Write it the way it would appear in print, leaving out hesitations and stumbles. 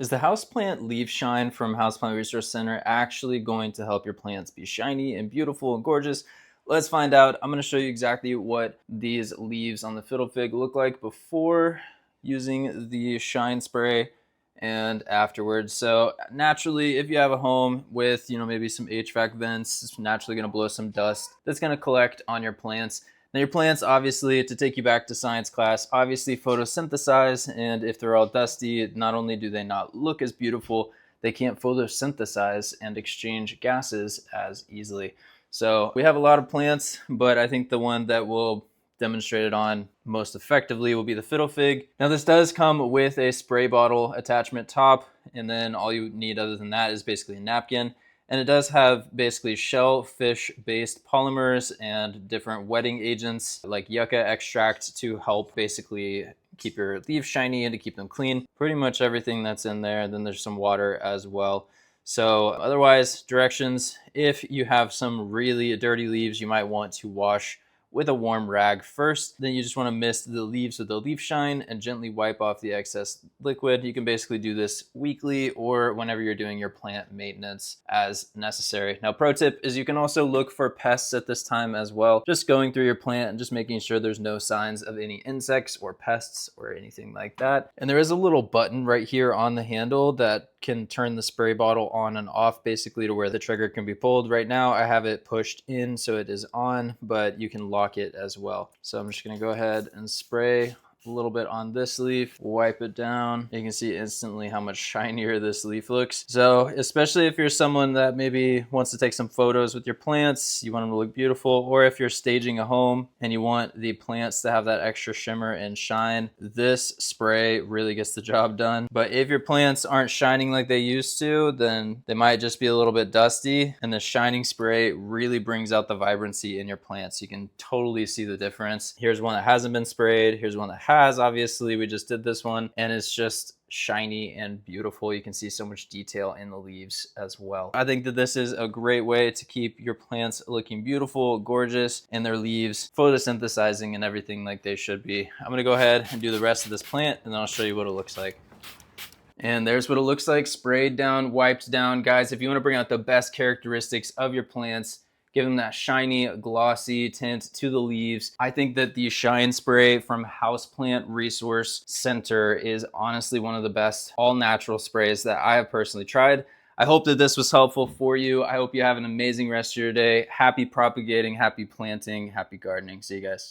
Is the Houseplant Leaf Shine from Houseplant Resource Center actually going to help your plants be shiny and beautiful and gorgeous? Let's find out. I'm going to show you exactly what these leaves on the fiddle fig look like before using the shine spray and afterwards. So naturally, if you have a home with, maybe some HVAC vents, it's naturally going to blow some dust that's going to collect on your plants. Now your plants, obviously, to take you back to science class, obviously photosynthesize, and if they're all dusty, not only do they not look as beautiful, they can't photosynthesize and exchange gases as easily. So we have a lot of plants, but I think the one that will demonstrate it on most effectively will be the fiddle fig. Now this does come with a spray bottle attachment top, and then all you need other than that is basically a napkin. And it does have basically shellfish-based polymers and different wetting agents like yucca extract to help basically keep your leaves shiny and to keep them clean. Pretty much everything that's in there. Then there's some water as well. So otherwise, directions, if you have some really dirty leaves, you might want to wash with a warm rag first. Then you just want to mist the leaves with the leaf shine and gently wipe off the excess liquid. You can basically do this weekly or whenever you're doing your plant maintenance as necessary. Now, pro tip is you can also look for pests at this time as well. Just going through your plant and just making sure there's no signs of any insects or pests or anything like that. And there is a little button right here on the handle that can turn the spray bottle on and off basically to where the trigger can be pulled. Right now I have it pushed in so it is on, but you can lock it as well. So I'm just going to go ahead and spray a little bit on this leaf, wipe it down. You can see instantly how much shinier this leaf looks. So especially if you're someone that maybe wants to take some photos with your plants, you want them to look beautiful, or if you're staging a home and you want the plants to have that extra shimmer and shine, this spray really gets the job done. But if your plants aren't shining like they used to, then they might just be a little bit dusty, and the shining spray really brings out the vibrancy in your plants. You can totally see the difference. Here's one that hasn't been sprayed. Here's one that has, obviously we just did this one, and it's just shiny and beautiful. You can see so much detail in the leaves as well. I think that this is a great way to keep your plants looking beautiful, gorgeous, and their leaves photosynthesizing and everything like they should be. I'm gonna go ahead and do the rest of this plant, and then I'll show you what it looks like. And there's what it looks like, sprayed down, wiped down. Guys, if you want to bring out the best characteristics of your plants, give them that shiny, glossy tint to the leaves, I think that the Shine Spray from Houseplant Resource Center is honestly one of the best all-natural sprays that I have personally tried. I hope that this was helpful for you. I hope you have an amazing rest of your day. Happy propagating, happy planting, happy gardening. See you guys.